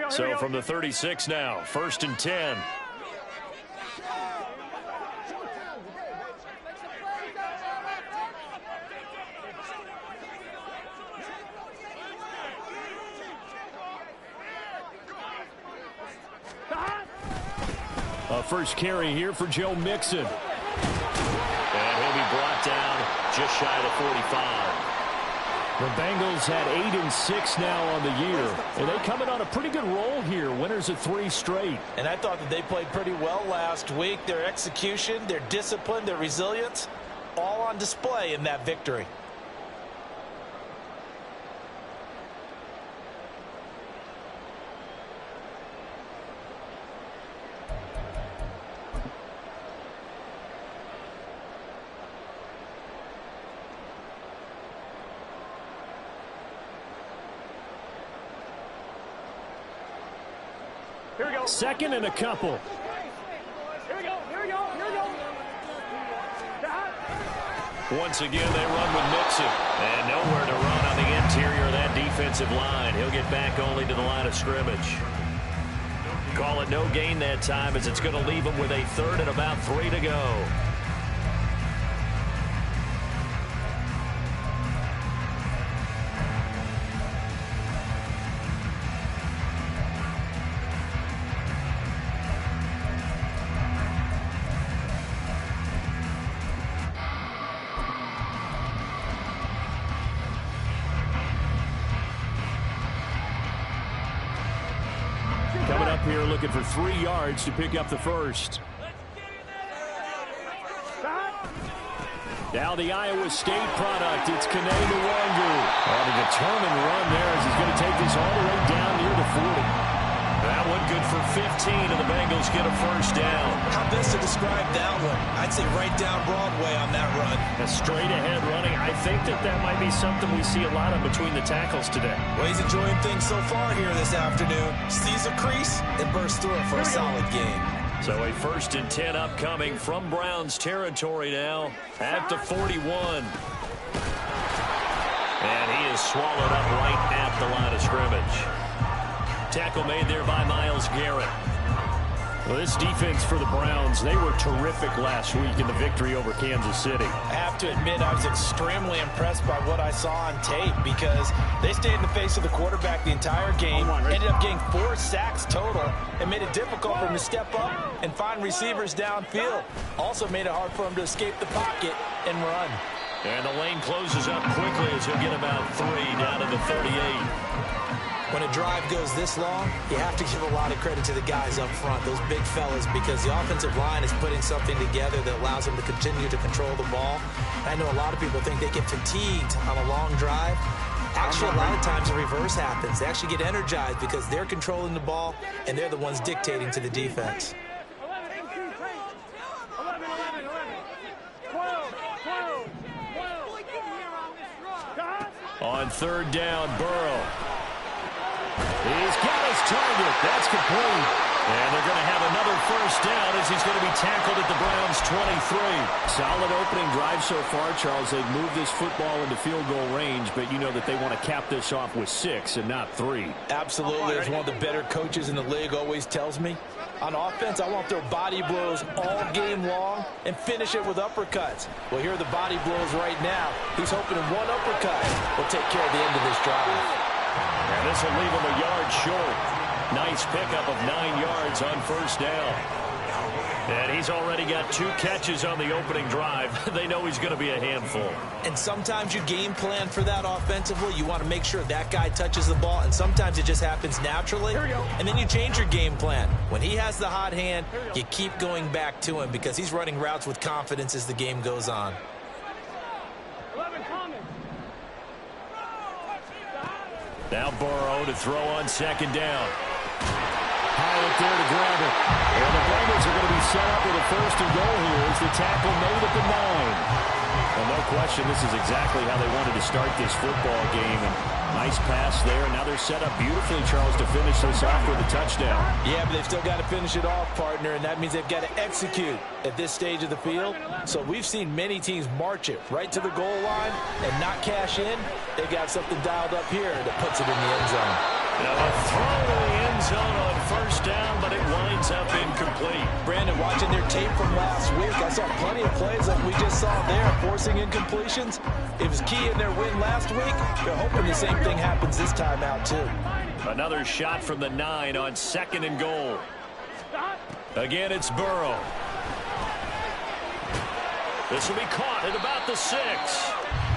So from the 36 now, 1st and 10. A first carry here for Joe Mixon. And he'll be brought down just shy of the 45. The Bengals had 8-6 now on the year. And they come in on a pretty good roll here. Winners of 3 straight. And I thought that they played pretty well last week. Their execution, their discipline, their resilience, all on display in that victory. Here we go. 2nd and a couple. Here we go. Once again, they run with Mixon. And nowhere to run on the interior of that defensive line. He'll get back only to the line of scrimmage. Call it no gain that time, as it's going to leave him with a 3rd and about 3 to go. Coming up here looking for 3 yards to pick up the first. Now the Iowa State product. It's Kene Nwangu. On a determined run there as he's going to take this all the way down near the 40. That one good for 15, and the Bengals get a first down. How best to describe that one? I'd say right down Broadway on that run. A straight ahead running. I think that might be something we see a lot of between the tackles today. Well, he's enjoying things so far here this afternoon. Sees a crease and bursts through it for a solid game. So a 1st and 10 upcoming from Browns territory now at the 41. And he is swallowed up right at the line of scrimmage. Tackle made there by Myles Garrett. Well, this defense for the Browns, they were terrific last week in the victory over Kansas City. I have to admit, I was extremely impressed by what I saw on tape because they stayed in the face of the quarterback the entire game, ended up getting 4 sacks total, and made it difficult for him to step up and find receivers downfield. Also made it hard for him to escape the pocket and run. And the lane closes up quickly as he'll get about 3 down to the 38. When a drive goes this long, you have to give a lot of credit to the guys up front, those big fellas, because the offensive line is putting something together that allows them to continue to control the ball. I know a lot of people think they get fatigued on a long drive. Actually, a lot of times the reverse happens. They actually get energized because they're controlling the ball, and they're the ones dictating to the defense. 12. On 3rd down, Burrow. He's got his target. That's complete. And they're going to have another first down as he's going to be tackled at the Browns' 23. Solid opening drive so far, Charles. They've moved this football into field goal range, but you know that they want to cap this off with 6 and not 3. Absolutely. As one of the better coaches in the league always tells me, on offense, I want their body blows all game long and finish it with uppercuts. Well, here are the body blows right now. He's hoping one uppercut will take care of the end of this drive. And this will leave him a yard short. Nice pickup of 9 yards on first down. And he's already got 2 catches on the opening drive. They know he's going to be a handful. And sometimes you game plan for that offensively. You want to make sure that guy touches the ball, and sometimes it just happens naturally. And then you change your game plan. When he has the hot hand, you keep going back to him because he's running routes with confidence as the game goes on. 11 coming. Now Burrow to throw on 2nd down. Pilot there to grab it. And the Bengals are going to be set up with a 1st and goal here as the tackle made at the 9. Well, no question, this is exactly how they wanted to start this football game. And nice pass there. And now they're set up beautifully, Charles, to finish this off with a touchdown. Yeah, but they've still got to finish it off, partner, and that means they've got to execute at this stage of the field. So we've seen many teams march it right to the goal line and not cash in. They got something dialed up here that puts it in the end zone. Now a throw to the end zone on first down, but it winds up incomplete. Brandon, watching their tape from last week, I saw plenty of plays like we just saw there, forcing incompletions. It was key in their win last week. They're hoping the same thing happens this time out, too. Another shot from the 9 on 2nd and goal. Again, it's Burrow. This will be caught at about the 6.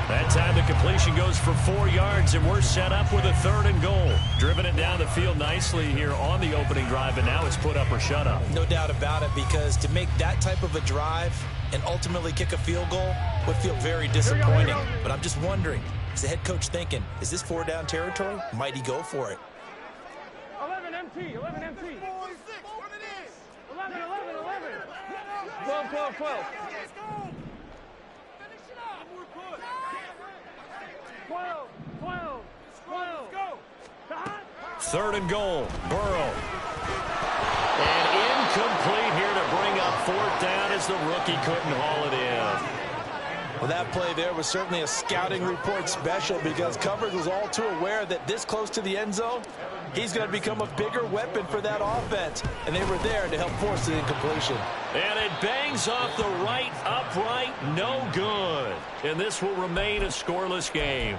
That time the completion goes for 4 yards, and we're set up with a 3rd and goal. Driven it down the field nicely here on the opening drive, and now it's put up or shut up. No doubt about it, because to make that type of a drive and ultimately kick a field goal would feel very disappointing. But I'm just wondering, is the head coach thinking, is this 4-down territory? Might he go for it? 11 MT, 11 MT. 11, 12, 12, 12. 12, 12, 12. Go. 3rd and goal. Burrow. And incomplete here to bring up 4th down as the rookie couldn't haul it in. Well, that play there was certainly a scouting report special, because coverage was all too aware that this close to the end zone, he's going to become a bigger weapon for that offense. And they were there to help force the incompletion. And it bangs off the right upright. No good. And this will remain a scoreless game.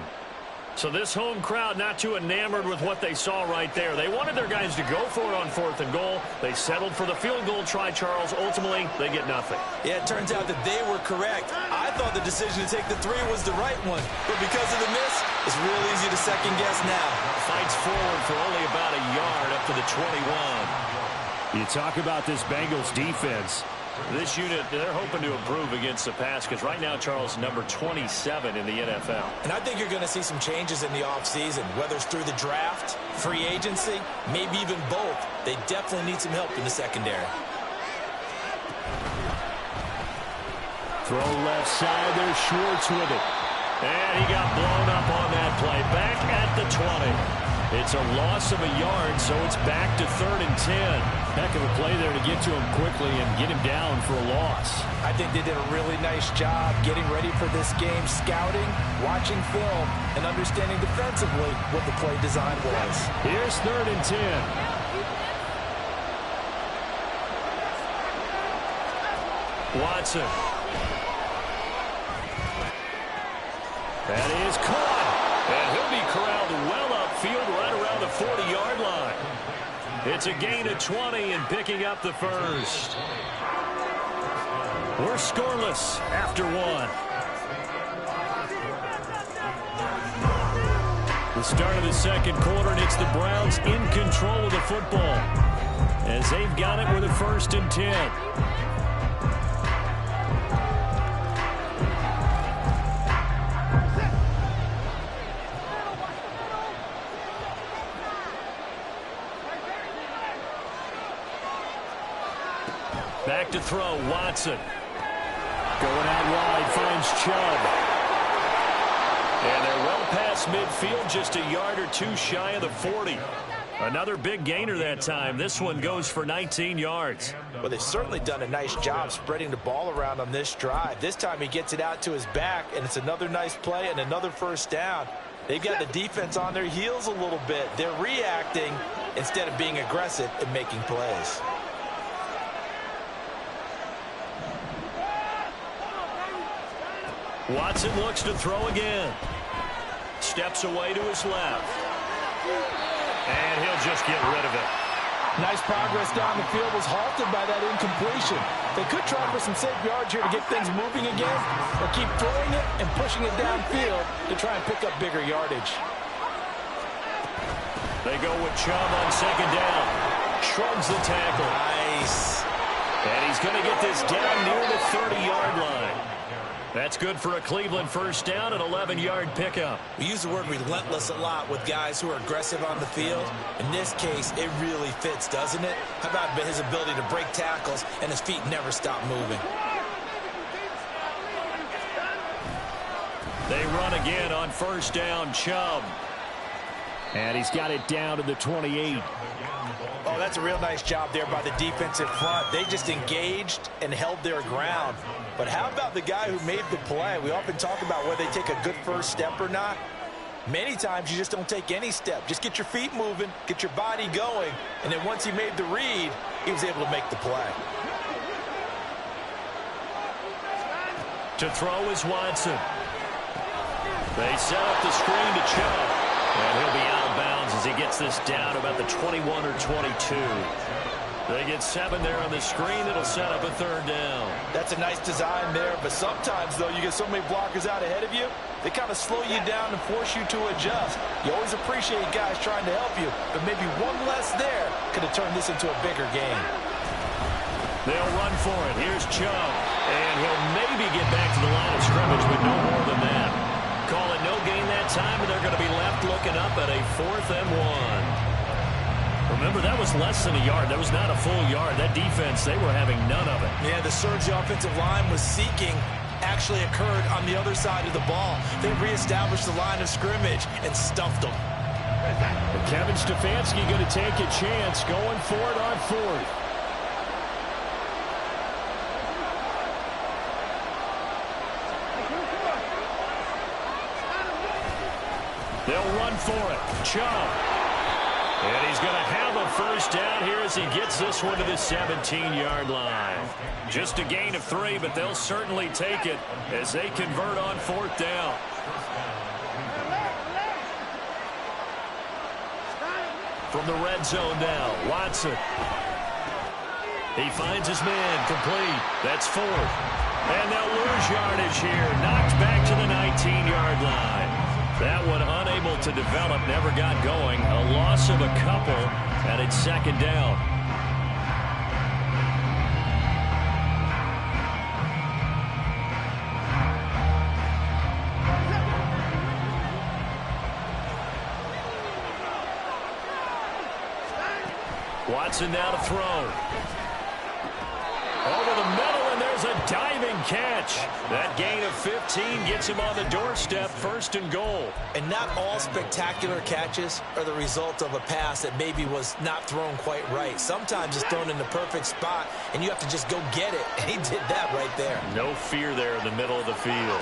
So this home crowd not too enamored with what they saw right there. They wanted their guys to go for it on 4th and goal. They settled for the field goal try, Charles. Ultimately, they get nothing. Yeah, it turns out that they were correct. I thought the decision to take the 3 was the right one. But because of the miss, it's real easy to second guess now. Fights forward for only about a yard up to the 21. You talk about this Bengals defense. This unit, they're hoping to improve against the pass, because right now, Charles, number 27 in the NFL. And I think you're going to see some changes in the offseason, whether it's through the draft, free agency, maybe even both. They definitely need some help in the secondary. Throw left side, there's Schwartz with it. And he got blown up on that play. Back at the 20. It's a loss of a yard, so it's back to 3rd and 10. Heck of a play there to get to him quickly and get him down for a loss. I think they did a really nice job getting ready for this game, scouting, watching film, and understanding defensively what the play design was. Here's 3rd and 10. Watson. That is caught. And he'll be corralled well upfield right around the 40-yard line. It's a gain of 20 and picking up the first. We're scoreless after 1. The start of the 2nd quarter, and it's the Browns in control of the football as they've got it with a 1st and 10. Back to throw, Watson. Going out wide, finds Chubb. And they're well past midfield, just a yard or 2 shy of the 40. Another big gainer that time. This one goes for 19 yards. Well, they've certainly done a nice job spreading the ball around on this drive. This time he gets it out to his back, and it's another nice play and another 1st down. They've got the defense on their heels a little bit. They're reacting instead of being aggressive and making plays. Watson looks to throw again. Steps away to his left. And he'll just get rid of it. Nice progress down the field, was halted by that incompletion. They could try for some safe yards here to get things moving again, or keep throwing it and pushing it downfield to try and pick up bigger yardage. They go with Chubb on 2nd down. Shrugs the tackle. Nice. And he's going to get this down near the 30-yard line. That's good for a Cleveland 1st down, an 11-yard pickup. We use the word relentless a lot with guys who are aggressive on the field. In this case, it really fits, doesn't it? How about his ability to break tackles and his feet never stop moving? They run again on 1st down, Chubb. And he's got it down to the 28. Oh, that's a real nice job there by the defensive front. They just engaged and held their ground. But how about the guy who made the play? We often talk about whether they take a good 1st step or not. Many times you just don't take any step. Just get your feet moving, get your body going, and then once he made the read, he was able to make the play. To throw is Watson. They set up the screen to Chubb. And he'll be out of bounds as he gets this down about the 21 or 22. They get 7 there on the screen. It'll set up a 3rd down. That's a nice design there, but sometimes, though, you get so many blockers out ahead of you, they kind of slow you down and force you to adjust. You always appreciate guys trying to help you, but maybe one less there could have turned this into a bigger game. They'll run for it. Here's Chubb. And he'll maybe get back to the line of scrimmage, but no more than that. Call it no gain that time, and they're going to be left looking up at a 4th and 1. Remember, that was less than a yard. That was not a full yard. That defense, they were having none of it. Yeah, the surge the offensive line was seeking actually occurred on the other side of the ball. They reestablished the line of scrimmage and stuffed them. And Kevin Stefanski going to take a chance going for it on 4th. They'll run for it. Chubb. And he's going to have a 1st down here as he gets this one to the 17-yard line. Just a gain of 3, but they'll certainly take it as they convert on 4th down. From the red zone now, Watson. He finds his man complete. That's 4th. And they'll lose yardage here. Knocked back to the 19-yard line. That one unable to develop, never got going. A loss of a couple, and it's 2nd down. Watson now to throw. Over the middle, and there's a diving catch. That gain of 15 gets him on the doorstep, 1st and goal. And not all spectacular catches are the result of a pass that maybe was not thrown quite right. Sometimes it's thrown in the perfect spot, and you have to just go get it. And he did that right there. No fear there in the middle of the field.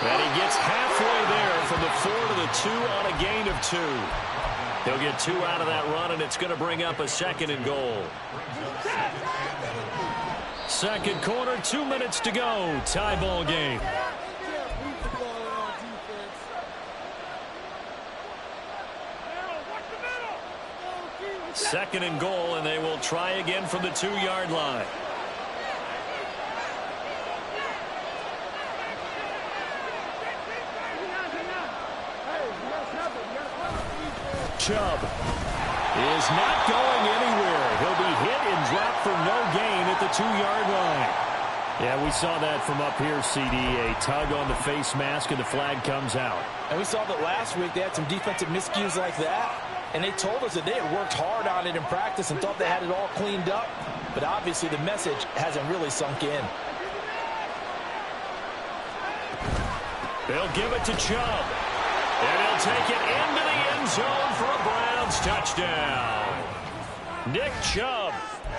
And he gets halfway there from the 4 to the 2 on a gain of 2. He'll get 2 out of that run, and it's going to bring up a 2nd and goal. 2nd quarter, 2 minutes to go. Tie ball game. Second and goal, and they will try again from the 2-yard line. Chubb is not going anywhere. He'll be hit and dropped for no gain at the 2-yard line. Yeah, we saw that from up here, CD. A tug on the face mask, and the flag comes out. And we saw that last week they had some defensive miscues like that. And they told us that they had worked hard on it in practice and thought they had it all cleaned up. But obviously the message hasn't really sunk in. They'll give it to Chubb. And he'll take it into the end zone for a Browns touchdown. Nick Chubb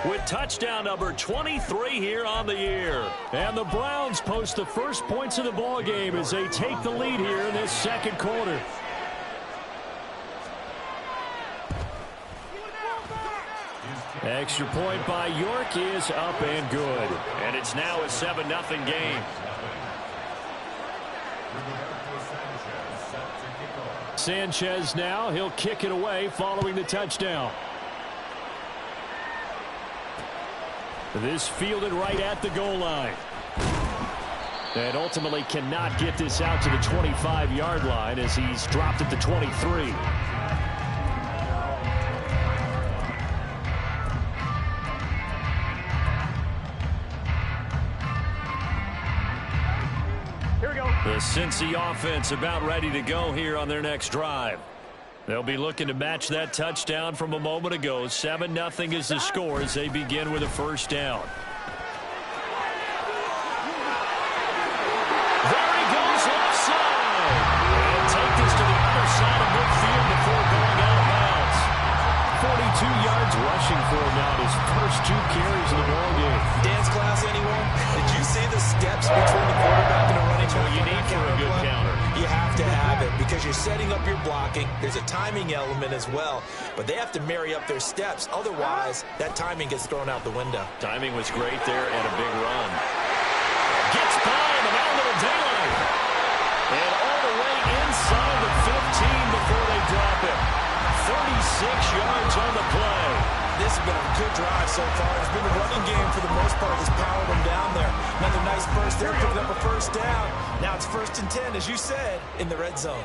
with touchdown number 23 here on the year. And the Browns post the first points of the ball game as they take the lead here in this 2nd quarter. Extra point by York is up and good. And it's now a 7-0 game. Sanchez now, he'll kick it away following the touchdown. This fielded right at the goal line. And ultimately cannot get this out to the 25-yard line as he's dropped at the 23. The Cincy offense about ready to go here on their next drive. They'll be looking to match that touchdown from a moment ago. 7-0 is the score as they begin with a 1st down. There he goes left side. And take this to the other side of midfield before going out of bounds. 42 yards rushing for him now, his first 2 carries of the ball game. Dance class, anyone? Did you see the steps between the quarterback and the running back? That's what you need for a good counter. setting up your blocking. There's a timing element as well, but they have to marry up their steps. Otherwise, that timing gets thrown out the window. Timing was great there and a big run. Gets by in the mountain of daylight. And all the way inside the 15 before they drop it. 36 yards on the play. This has been a good drive so far. It's been a running game for the most part that's powered them down there. Another nice burst there, picking up a first down. Now it's 1st and 10, as you said, in the red zone.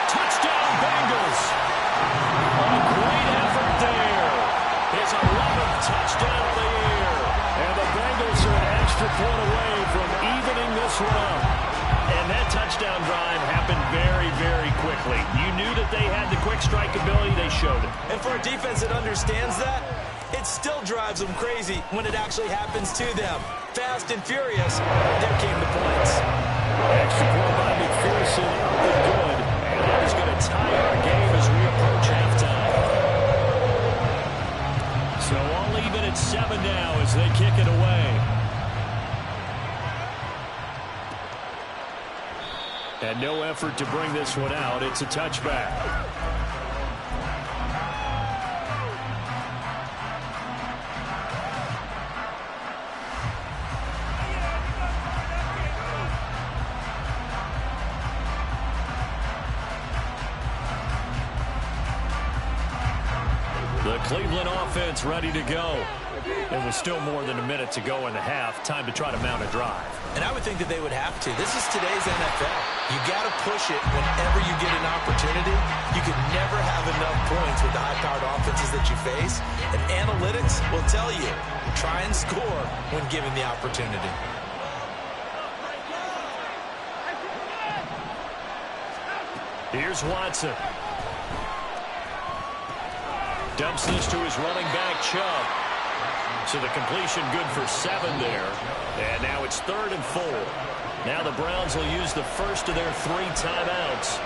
Touchdown, Bengals. A great effort there. His 11th touchdown of the year. And the Bengals are an extra point away from evening this one up. And that touchdown drive happened very, very quickly. You knew that they had the quick strike ability. They showed it. And for a defense that understands that, it still drives them crazy when it actually happens to them. Fast and furious, there came the points. Extra point by McPherson, up and good. And that is going to tie our game as we approach halftime. So all even at 7 now as they kick it away. And no effort to bring this one out. It's a touchback. The Cleveland offense ready to go. And with still more than a minute to go in the half, time to try to mount a drive. And I would think that they would have to. This is today's NFL. You got to push it whenever you get an opportunity. You can never have enough points with the high-powered offenses that you face. And analytics will tell you, try and score when given the opportunity. Here's Watson. Dumps this to his running back, Chubb. So the completion good for 7 there. And now it's 3rd and 4. Now the Browns will use the first of their 3 timeouts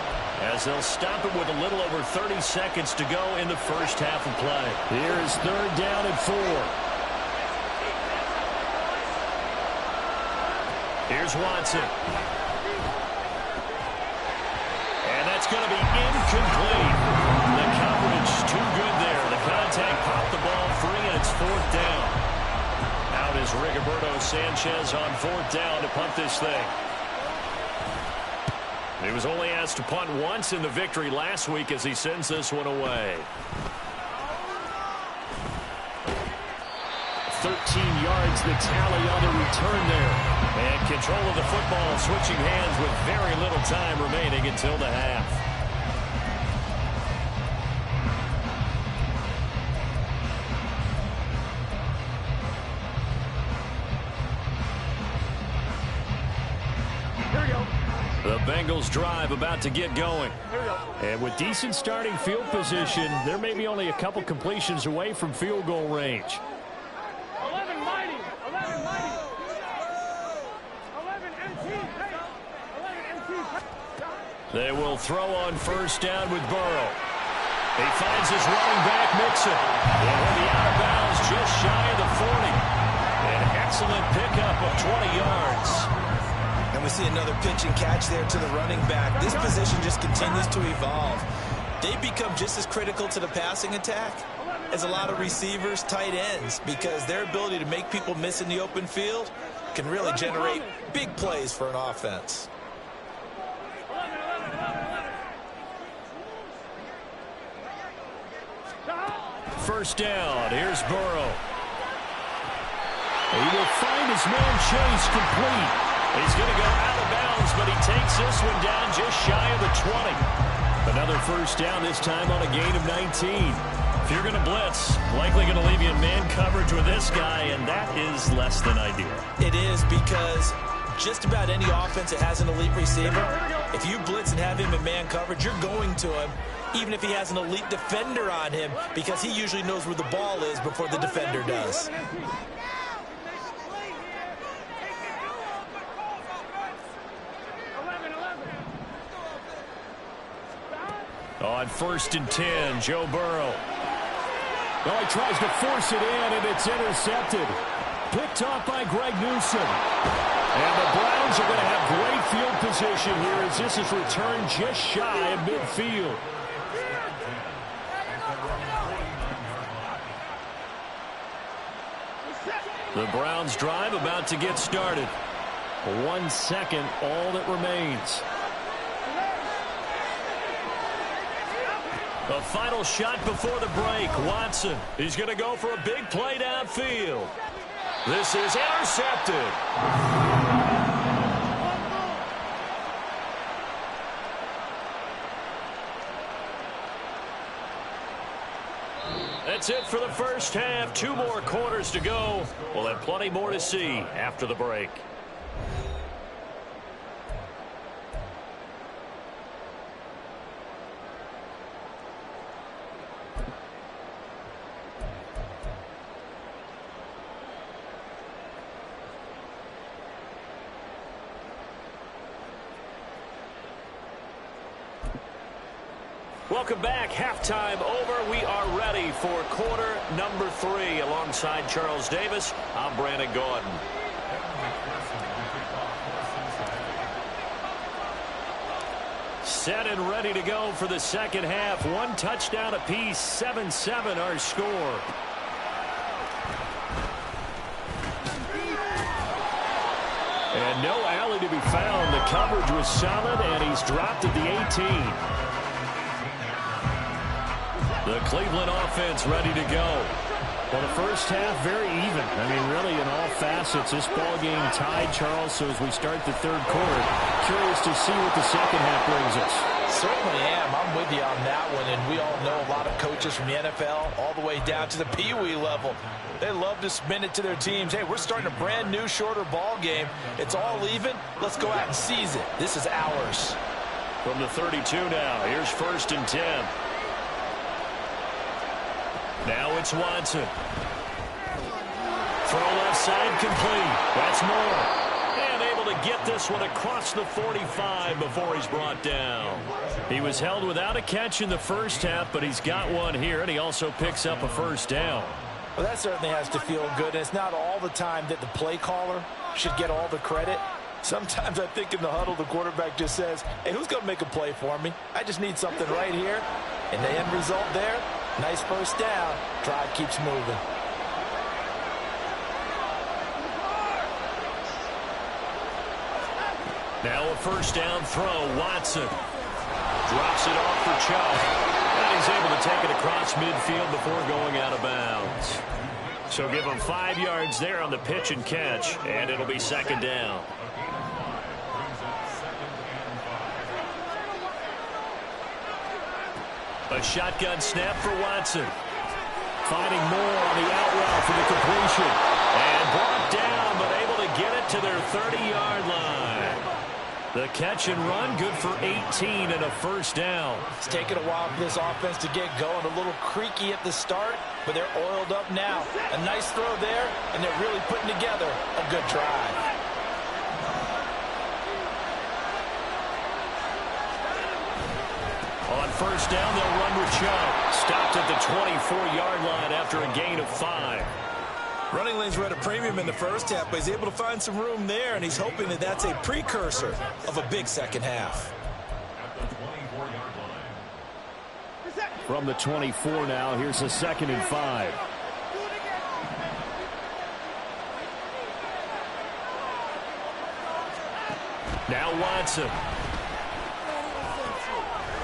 as they'll stop it with a little over 30 seconds to go in the first half of play. Here is 3rd down and 4. Here's Watson. And that's going to be incomplete. The coverage too good there. The contact popped the ball free, and it's 4th down. Out is Rigoberto Sanchez on 4th down to punt this thing. He was only asked to punt once in the victory last week as he sends this one away. 13 yards the tally on the return there. And control of the football switching hands with very little time remaining until the half. The Bengals drive about to get going. And with decent starting field position, there may be only a couple completions away from field goal range. 11 mighty. 11 mighty. 11 MT. 11 MT. They will throw on 1st down with Burrow. He finds his running back, Mixon. And he'll be out of bounds just shy of the 40. An excellent pickup of 20 yards. And we see another pitch and catch there to the running back. This position just continues to evolve. They become just as critical to the passing attack as a lot of receivers, tight ends, because their ability to make people miss in the open field can really generate big plays for an offense. First down. Here's Burrow. He will find his man Chase complete. He's going to go out of bounds, but he takes this one down just shy of the 20. Another first down, this time on a gain of 19. If you're going to blitz, likely going to leave you in man coverage with this guy, and that is less than ideal. It is, because just about any offense that has an elite receiver, if you blitz and have him in man coverage, you're going to him, even if he has an elite defender on him, because he usually knows where the ball is before the defender does. On 1st and 10, Joe Burrow. Well, he tries to force it in, and it's intercepted. Picked off by Greg Newsom. And the Browns are going to have great field position here as this is returned just shy of midfield. The Browns drive about to get started. 1 second, all that remains. The final shot before the break. Watson, he's going to go for a big play downfield. This is intercepted. That's it for the first half. 2 more quarters to go. We'll have plenty more to see after the break. Welcome back. Halftime over. We are ready for quarter number 3. Alongside Charles Davis, I'm Brandon Gordon. Set and ready to go for the second half. 1 touchdown apiece. 7-7 our score. And no alley to be found. The coverage was solid, and he's dropped at the 18. The Cleveland offense ready to go. Well, the first half very even. I mean, really in all facets, this ball game tied, Charles. So as we start the third quarter, curious to see what the second half brings us. Certainly am. I'm with you on that one. And we all know a lot of coaches from the NFL all the way down to the Pee Wee level. They love to spin it to their teams. Hey, we're starting a brand new, shorter ball game. It's all even. Let's go out and seize it. This is ours. From the 32 now, here's 1st and 10. Now it's Watson. Throw left side complete. That's Moore. And able to get this one across the 45 before he's brought down. He was held without a catch in the first half, but he's got one here, and he also picks up a first down. Well, that certainly has to feel good. And it's not all the time that the play caller should get all the credit. Sometimes I think in the huddle, the quarterback just says, hey, who's going to make a play for me? I just need something right here. And the end result there, nice first down. Drive keeps moving. Now a first down throw. Watson drops it off for Chubb. And he's able to take it across midfield before going out of bounds. So give him 5 yards there on the pitch and catch, and it'll be second down. A shotgun snap for Watson. Finding Moore on the out route for the completion. And brought down, but able to get it to their 30-yard line. The catch and run, good for 18 and a first down. It's taken a while for this offense to get going. A little creaky at the start, but they're oiled up now. A nice throw there, and they're really putting together a good drive. On first down, they'll run with Chubb. Stopped at the 24-yard line after a gain of 5. Running lanes were at a premium in the first half, but he's able to find some room there, and he's hoping that that's a precursor of a big second half. From the 24 now, here's a 2nd and 5. Now Watson.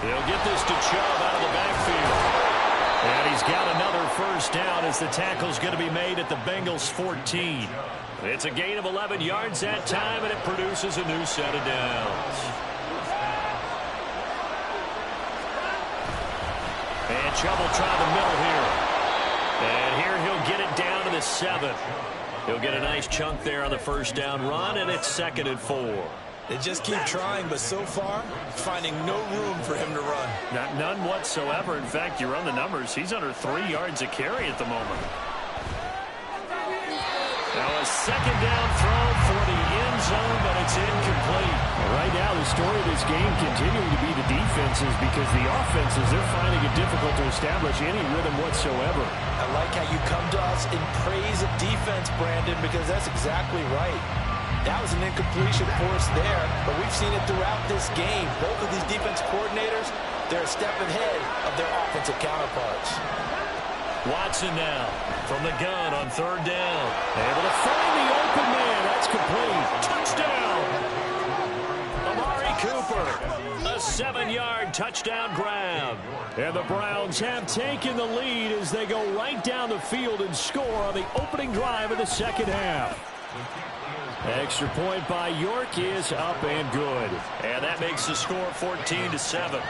He'll get this to Chubb out of the backfield. And he's got another first down as the tackle's going to be made at the Bengals 14. It's a gain of 11 yards that time, and it produces a new set of downs. And Chubb will try the middle here. And here he'll get it down to the 7. He'll get a nice chunk there on the first down run, and it's 2nd and 4. They just keep trying, but so far, finding no room for him to run. None whatsoever. In fact, you run the numbers. He's under 3 yards a carry at the moment. Now a second down throw for the end zone, but it's incomplete. Right now, the story of this game continuing to be the defenses because the offenses, they're finding it difficult to establish any rhythm whatsoever. I like how you come to us in praise of defense, Brandon, because that's exactly right. That was an incompletion for us there, but we've seen it throughout this game. Both of these defense coordinators, they're a step ahead of their offensive counterparts. Watson now from the gun on third down. Able to find the open man. That's complete. Touchdown. Amari Cooper. A 7-yard touchdown grab. And the Browns have taken the lead as they go right down the field and score on the opening drive of the second half. Extra point by York is up and good. And that makes the score 14-7.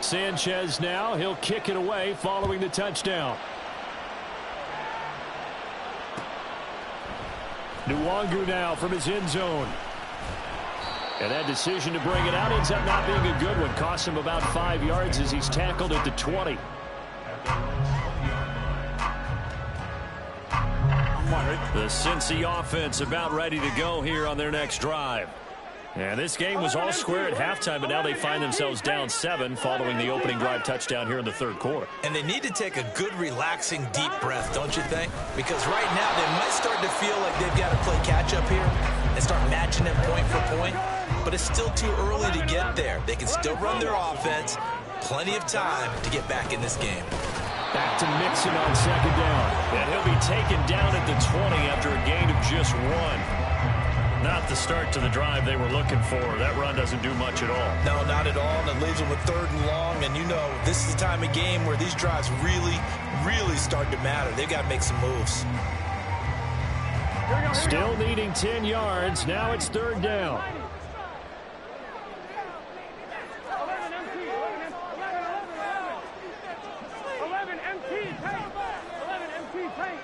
Sanchez now, he'll kick it away following the touchdown. Nwangu now from his end zone. And that decision to bring it out ends up not being a good one. Costs him about 5 yards as he's tackled at the 20. The Cincy offense about ready to go here on their next drive. And this game was all square at halftime, but now they find themselves down 7 following the opening drive touchdown here in the third quarter. And they need to take a good, relaxing, deep breath, don't you think? Because right now they might start to feel like they've got to play catch-up here and start matching them point for point. But it's still too early to get there. They can still run their offense. Plenty of time to get back in this game. Back to Mixon on second down. And he'll be taken down at the 20 after a gain of just 1. Not the start to the drive they were looking for. That run doesn't do much at all. No, not at all, and it leaves them with third and long. And you know, this is the time of game where these drives really, really start to matter. They've got to make some moves. Still needing 10 yards. Now it's third down. 11 MT tank. 11 MT tank.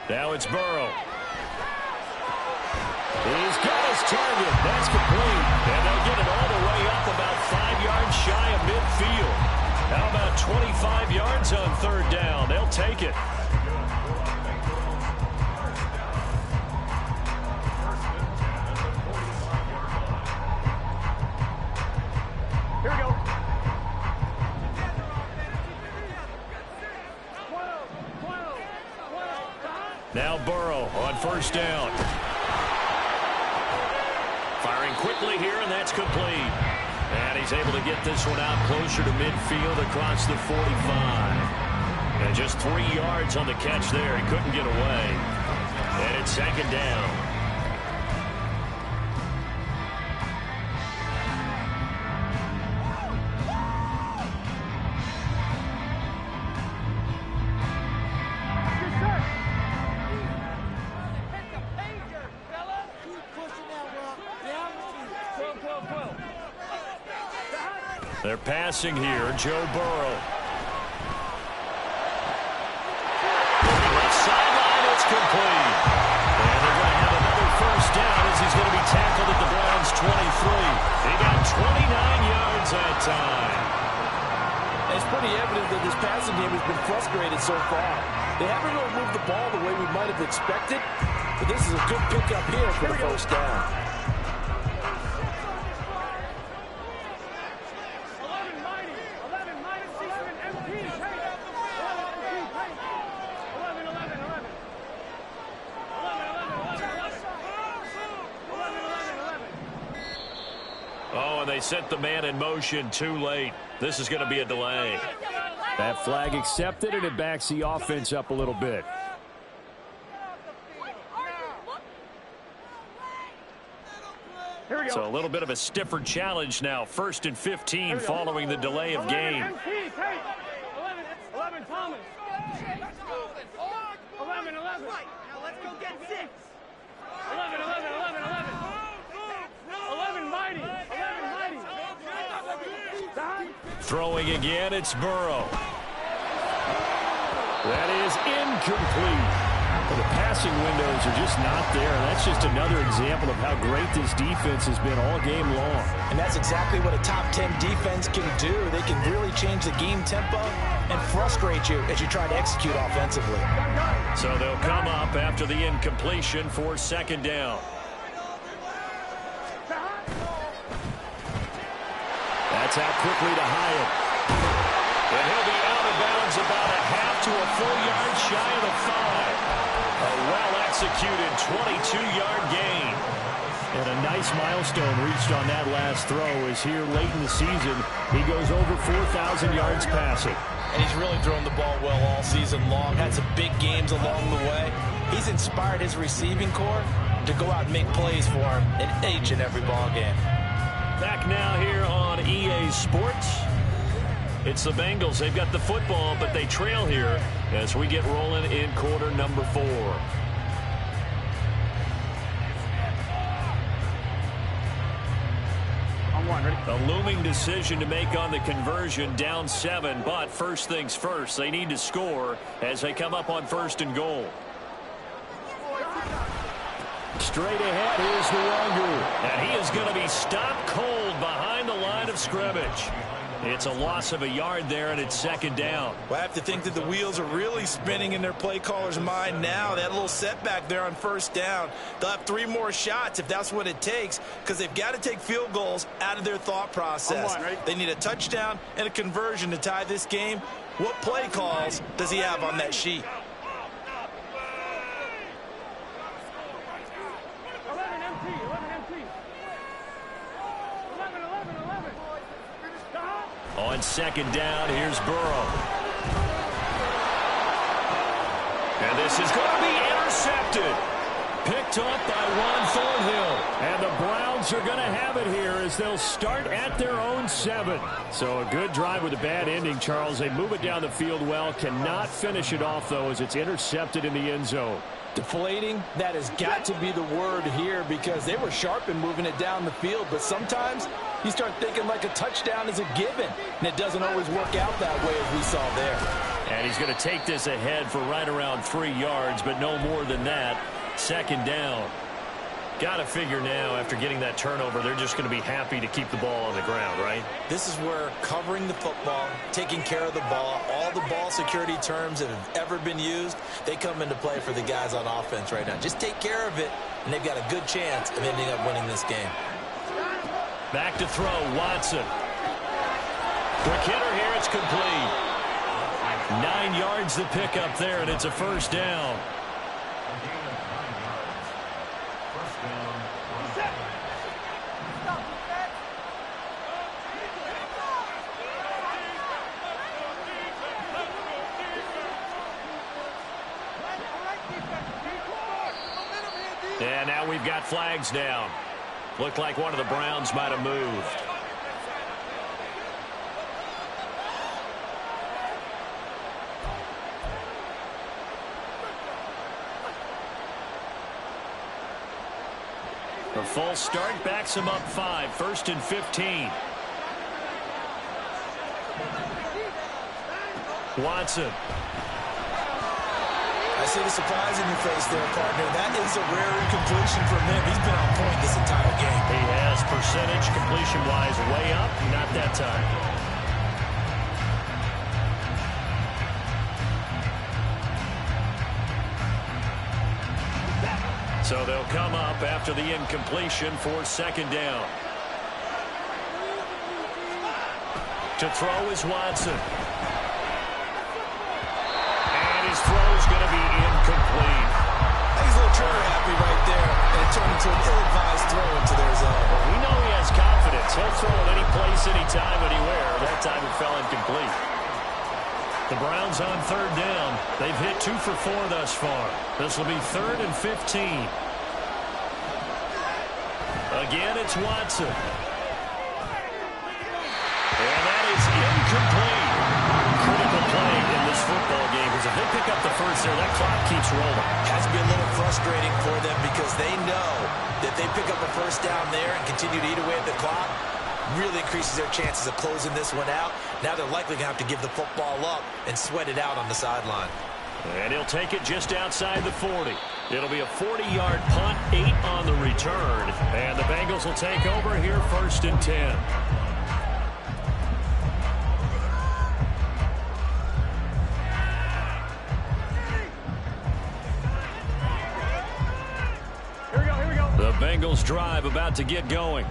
Now it's Burrow. He's got his target. That's complete. And they'll get it all the way up about 5 yards shy of midfield. How about 25 yards on third down? They'll take it. Here we go. Now Burrow on first down. Firing quickly here, and that's complete. And he's able to get this one out closer to midfield across the 45. And just 3 yards on the catch there. He couldn't get away. And it's second down. They're passing here, Joe Burrow. Left sideline, it's complete. And they're going to have another first down as he's going to be tackled at the Browns' 23. They got 29 yards that time. It's pretty evident that this passing game has been frustrated so far. They haven't really moved the ball the way we might have expected, but this is a good pickup here for the first down. Oh, and they sent the man in motion too late. This is going to be a delay. That flag accepted, and it backs the offense up a little bit. So a little bit of a stiffer challenge now. 1st and 15 following the delay of game. 11 Thomas. 11. Now let's go get 6. 11. 11 Mighty. 11 Mighty. Throwing again, it's Burrow. That is incomplete. Well, the passing windows are just not there. That's just another example of how great this defense has been all game long. And that's exactly what a top 10 defense can do. They can really change the game tempo and frustrate you as you try to execute offensively. So they'll come up after the incompletion for second down. That's out quickly to Hyatt. And he'll be out of bounds about a half to a full yard shy of the 5. A well-executed 22-yard gain. And a nice milestone reached on that last throw as here late in the season, he goes over 4,000 yards passing. And he's really thrown the ball well all season long. Had some big games along the way. He's inspired his receiving corps to go out and make plays for him in each and every ball game. Back now here on EA Sports. It's the Bengals. They've got the football, but they trail here as we get rolling in quarter number 4. A looming decision to make on the conversion, down 7, but first things first, they need to score as they come up on 1st and goal. Straight ahead is the Wongu, and he is going to be stopped cold behind the line of scrimmage. It's a loss of a yard there, and it's second down. Well, I have to think that the wheels are really spinning in their play caller's mind now. They had a little setback there on 1st down. They'll have 3 more shots if that's what it takes, because they've got to take field goals out of their thought process. They need a touchdown and a conversion to tie this game. What play calls does he have on that sheet? On second down, here's Burrow. And this is going to be intercepted. Picked up by Ron Thornhill. And the Browns are going to have it here as they'll start at their own 7. So a good drive with a bad ending, Charles. They move it down the field well. Cannot finish it off, though, as it's intercepted in the end zone. Deflating, that has got to be the word here, because they were sharp in moving it down the field, but sometimes you start thinking like a touchdown is a given, and it doesn't always work out that way as we saw there. And he's going to take this ahead for right around 3 yards, but no more than that. Second down. Got to figure now, after getting that turnover, they're just going to be happy to keep the ball on the ground, right? This is where covering the football, taking care of the ball, all the ball security terms that have ever been used, they come into play for the guys on offense right now. Just take care of it, and they've got a good chance of ending up winning this game. Back to throw, Watson. Quick hitter here, it's complete. 9 yards to pick up there, and it's a 1st down. And now we've got flags down. Looked like one of the Browns might have moved. A false start backs him up 5. 1st and 15. Watson. I see the surprise in your face there, partner. That is a rare incompletion from him. He's been on point this entire game. He has, percentage completion-wise way up. Not that time. So they'll come up after the incompletion for second down. To throw is Watson. His throw is going to be incomplete. He's a little trigger happy right there, and it turned into an ill-advised throw into their zone. Well, we know he has confidence. He'll throw it any place, anytime, anywhere. That time it fell incomplete. The Browns on 3rd down. They've hit 2 for 4 thus far. This will be 3rd and 15. Again, it's Watson. And that is incomplete. Critical play in this football game, because if they pick up the first there, that clock keeps rolling. Has to be a little frustrating for them, because they know that they pick up a 1st down there and continue to eat away at the clock, really increases their chances of closing this one out. Now they're likely going to have to give the football up and sweat it out on the sideline. And he'll take it just outside the 40. It'll be a 40-yard punt, 8 on the return. And the Bengals will take over here, 1st and 10. The Bengals drive about to get going.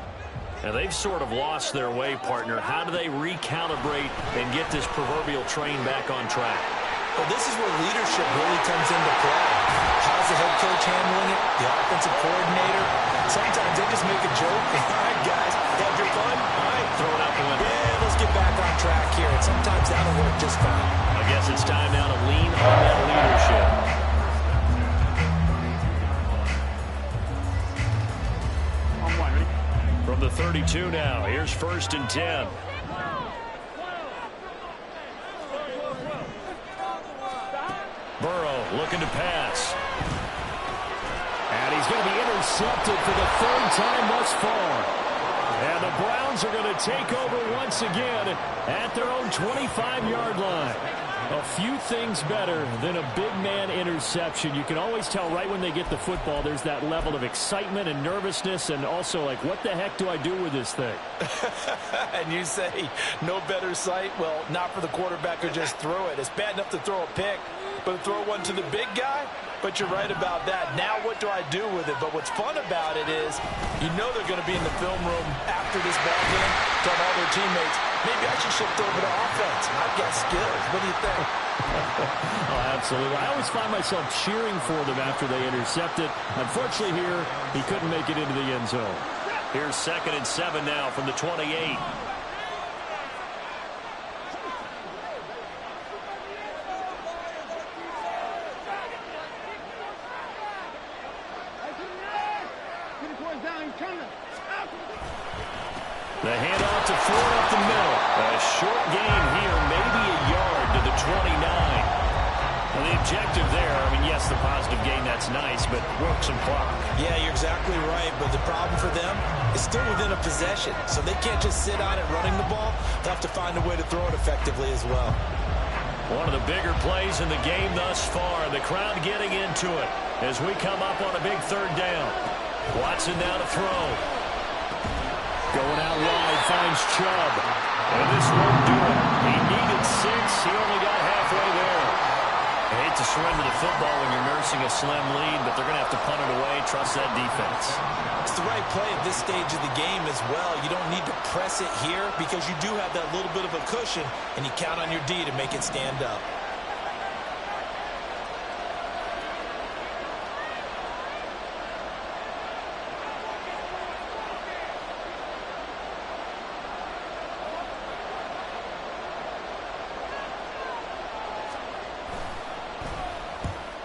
And they've sort of lost their way, partner. How do they recalibrate and get this proverbial train back on track? Well, this is where leadership really comes into play. How's the head coach handling it? The offensive coordinator? Sometimes they just make a joke. All right, guys, had your fun? All right, throw it out the window. Yeah, let's get back on track here. And sometimes that'll work just fine. I guess it's time now to lean on that leadership. From the 32 now, here's 1st and 10. Burrow looking to pass. And he's going to be intercepted for the 3rd time thus far. And the Browns are going to take over once again at their own 25-yard line. A few things better than a big man interception. You can always tell right when they get the football, there's that level of excitement and nervousness, and also like, what the heck do I do with this thing? And you say, no better sight? Well, not for the quarterback who just throw it. It's bad enough to throw a pick, but to throw one to the big guy? But you're right about that. Now what do I do with it? But what's fun about it is you know they're going to be in the film room after this ball game, telling all their teammates, maybe I should shift over to offense. I've got skills. What do you think? Oh, absolutely. I always find myself cheering for them after they intercept it. Unfortunately here, he couldn't make it into the end zone. Here's 2nd and 7 now from the 28. The handoff to Ford up the middle. A short gain here, maybe a yard to the 29. And the objective there, I mean, yes, the positive gain, that's nice, but work some clock. Yeah, you're exactly right, but the problem for them is still within a possession. So they can't just sit on it running the ball. They'll have to find a way to throw it effectively as well. One of the bigger plays in the game thus far. The crowd getting into it as we come up on a big 3rd down. Watson now to throw. Going out wide, finds Chubb. And this won't do it. He needed 6. He only got halfway there. I hate to surrender the football when you're nursing a slim lead, but they're going to have to punt it away. Trust that defense. It's the right play at this stage of the game as well. You don't need to press it here because you do have that little bit of a cushion, and you count on your D to make it stand up.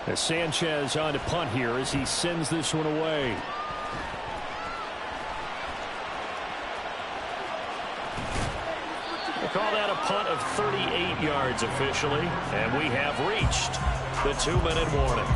As Sanchez on to punt here as he sends this one away. We'll call that a punt of 38 yards officially, and we have reached the 2-minute warning.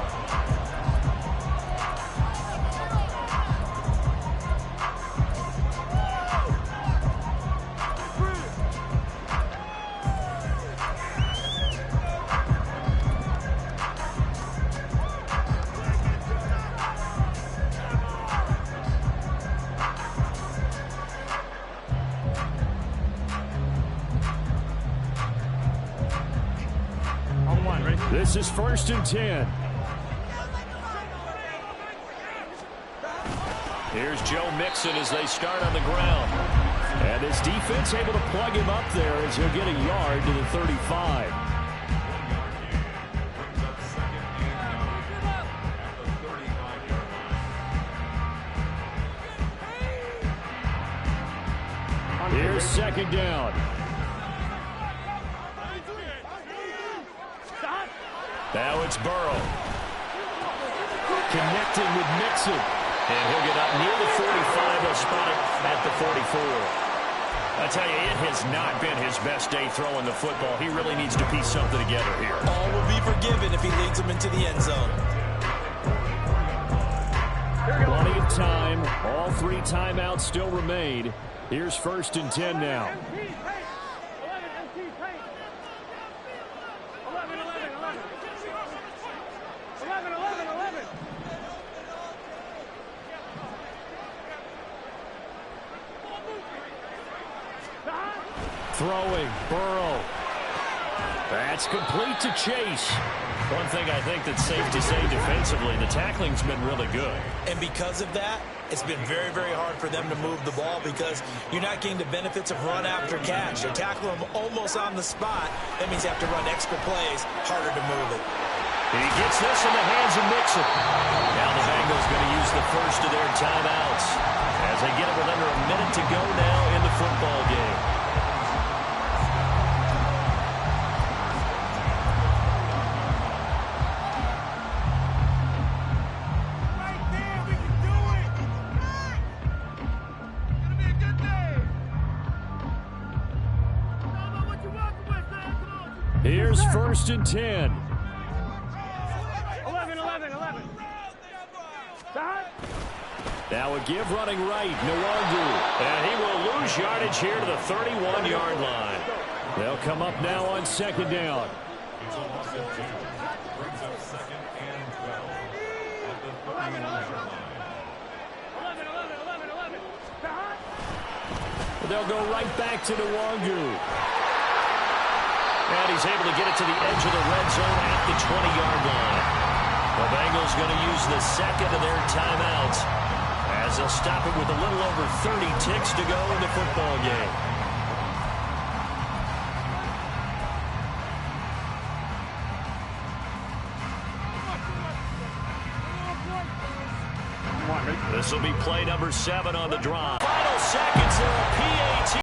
This is 1st and 10. Here's Joe Mixon as they start on the ground. And his defense able to plug him up there as he'll get a yard to the 35. Here's 2nd down. Now it's Burrow. Connecting with Mixon. And he'll get up near the 45. He'll spot it at the 44. I tell you, it has not been his best day throwing the football. He really needs to piece something together here. All will be forgiven if he leads them into the end zone. Plenty of time. All 3 timeouts still remain. Here's 1st and 10 now. Throwing, Burrow. That's complete to Chase. One thing I think that's safe to say defensively, the tackling's been really good. And because of that, it's been very, very hard for them to move the ball because you're not getting the benefits of run after catch. You tackle them almost on the spot. That means you have to run extra plays, harder to move it. He gets this in the hands of Mixon. Now the Bengals going to use the first of their timeouts as they get it with under a minute to go now in the football game. Here's 1st and 10. 11. Now a give running right, Nwangu. And he will lose yardage here to the 31-yard line. They'll come up now on 2nd down. They'll go right back to Nwangu. And he's able to get it to the edge of the red zone at the 20-yard line. The Bengals going to use the second of their timeouts as they'll stop it with a little over 30 ticks to go in the football game. This will be play number 7 on the drive. Final seconds there, a PAT.